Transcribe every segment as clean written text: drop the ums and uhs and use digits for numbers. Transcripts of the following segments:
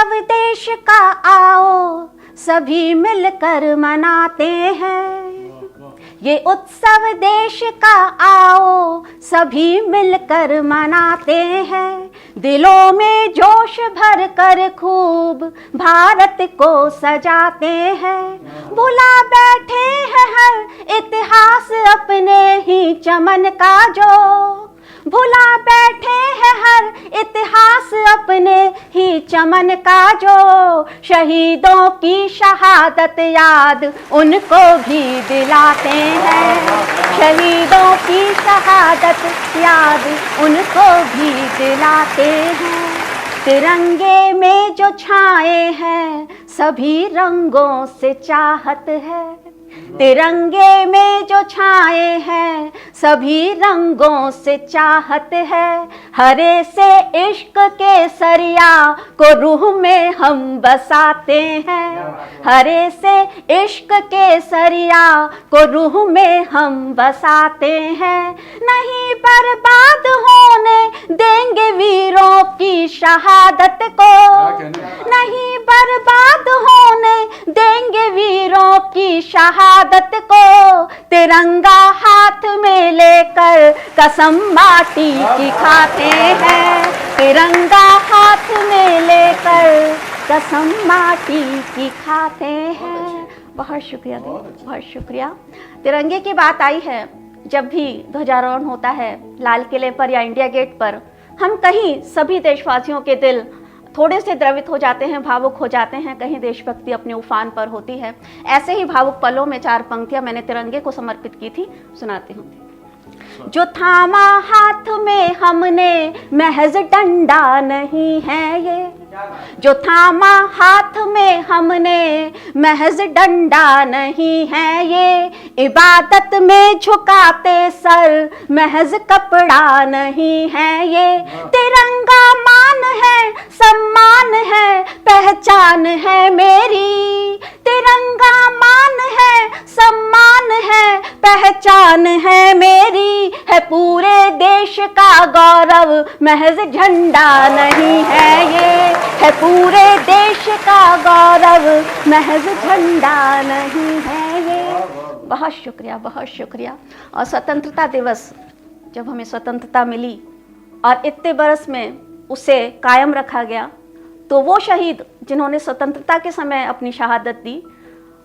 उत्सव देश का आओ सभी मिलकर मनाते हैं। ये उत्सव देश का आओ सभी मिलकर मनाते हैं। दिलों में जोश भर कर खूब भारत को सजाते हैं। भुला बैठे हैं हर इतिहास अपने ही चमन का जो, भुला बैठे हैं हर इतिहास अपने ही चमन का जो। शहीदों की शहादत याद उनको भी दिलाते हैं। शहीदों की शहादत याद उनको भी दिलाते हैं। तिरंगे में जो छाए हैं सभी रंगों से चाहत है। तिरंगे में जो छाए हैं सभी रंगों से चाहत है। हरे से इश्क के सरिया को रूह में हम बसाते हैं। हरे से इश्क के सरिया को रूह में हम बसाते हैं। नहीं बर्बाद होने देंगे वीरों की शहादत को। नहीं बर्बाद होने देंगे वीरों की शहादत को। तिरंगा हाथ में लेकर कसम माटी की खाते हैं। तिरंगा हाथ में लेकर कसम माटी की खाते हैं। बहुत शुक्रिया दीदी, बहुत शुक्रिया। तिरंगे की बात आई है, जब भी ध्वजारोहण होता है लाल किले पर या इंडिया गेट पर, हम कहीं सभी देशवासियों के दिल थोड़े से द्रवित हो जाते हैं, भावुक हो जाते हैं। कहीं देशभक्ति अपने उफान पर होती है। ऐसे ही भावुक पलों में 4 पंक्तियां मैंने तिरंगे को समर्पित की थी, सुनाती हूँ। जो थामा हाथ में हमने महज डंडा नहीं है ये। जो थामा हाथ में हमने महज डंडा नहीं है ये। इबादत में झुकाते सर महज कपड़ा नहीं है ये। तिरंगा मान है, सम्मान है, पहचान है मेरी। तिरंगा मान है, सम्मान है, पहचान है मेरी। है पूरे देश का गौरव महज झंडा नहीं है ये। है पूरे देश का गौरव महज झंडा नहीं है ये। बहुत शुक्रिया, बहुत शुक्रिया। और स्वतंत्रता दिवस जब हमें स्वतंत्रता मिली और इतने बरस में उसे कायम रखा गया, तो वो शहीद जिन्होंने स्वतंत्रता के समय अपनी शहादत दी,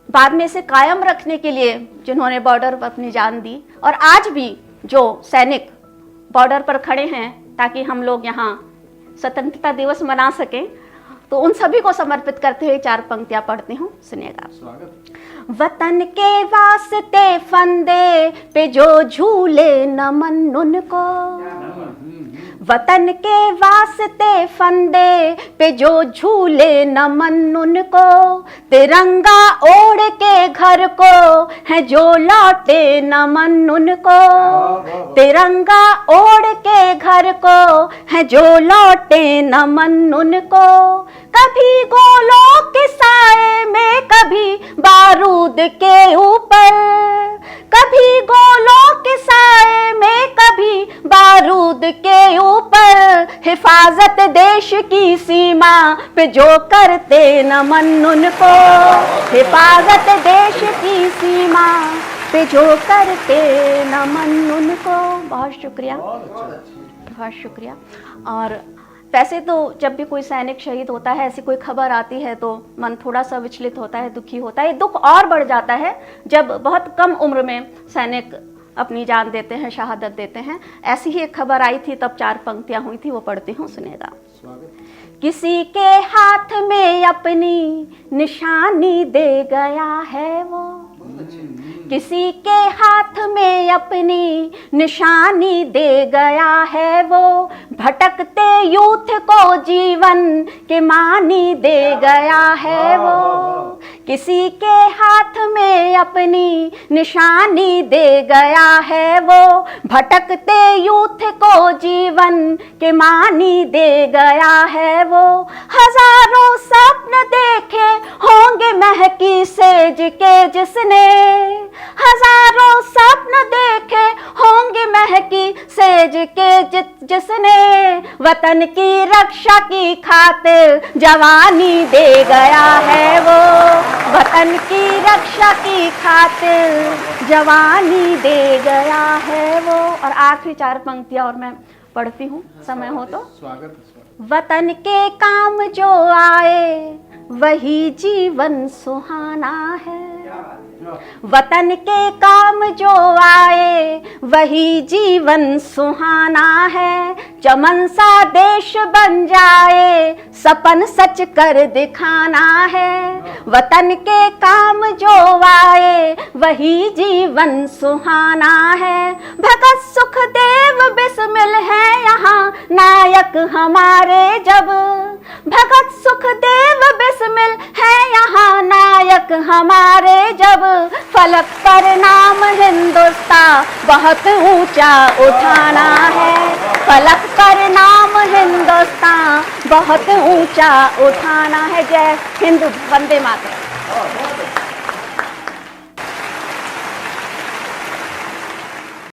बाद में इसे कायम रखने के लिए जिन्होंने बॉर्डर पर अपनी जान दी, और आज भी जो सैनिक बॉर्डर पर खड़े हैं ताकि हम लोग यहाँ स्वतंत्रता दिवस मना सकें, तो उन सभी को समर्पित करते हुए 4 पंक्तियां पढ़ती हूँ, सुनिएगा। वतन के वास्ते फंदे पे जो झूले नमन उनको। वतन के वास्ते फंदे पे जो झूले नमन उनको। तिरंगा ओढ़ के घर को है जो लौटे नमन उनको। तिरंगा ओढ़ के घर को है जो लौटे नमन उनको। कभी गोलों के साए में, कभी बारूद के ऊपर। कभी गोलों के साए में, कभी बारूद के ऊपर। हिफाजत देश की सीमा पे जो करते नमन उनको। हिफाजत देश की सीमा पे जो करते नमन उनको। बहुत शुक्रिया, बहुत शुक्रिया। और वैसे तो जब भी कोई सैनिक शहीद होता है, ऐसी कोई खबर आती है तो मन थोड़ा सा विचलित होता है, दुखी होता है। दुख और बढ़ जाता है जब बहुत कम उम्र में सैनिक अपनी जान देते हैं, शहादत देते हैं। ऐसी ही एक खबर आई थी, तब 4 पंक्तियां हुई थी, वो पढ़ती हूँ, सुनेगा। किसी के हाथ में अपनी निशानी दे गया है वो। किसी के हाथ में अपनी निशानी दे गया है वो। भटकते यूथ को जीवन के मानी दे गया है वो। किसी के हाथ में अपनी निशानी दे गया है वो। भटकते यूथ को जीवन के मानी दे गया है वो। हजारों सपन देखे होंगे महकी सेज के जिसने। हजारों सपन देखे होंगे महकी सेज के जिसने वतन की रक्षा की खातिर जवानी दे गया है वो, वतन की रक्षा की खातिर जवानी दे गया है वो। और आखिरी 4 पंक्तियां और मैं पढ़ती हूँ, समय हो तो। स्वागत। वतन के काम जो आए वही जीवन सुहाना है, वतन के काम जो आए वही जीवन सुहाना है। चमन सा देश बन जाए सपन सच कर दिखाना है, वतन के काम जो आए वही जीवन सुहाना है। भगत सुखदेव बिस्मिल है यहाँ नायक हमारे जब, भगत सुखदेव बिस्मिल है यहाँ नायक हमारे जब। फलक पर नाम हिंदुस्तान बहुत ऊंचा उठाना है, फलक पर नाम हिंदुस्तान बहुत ऊंचा उठाना है। जय हिंद, वंदे मातरम।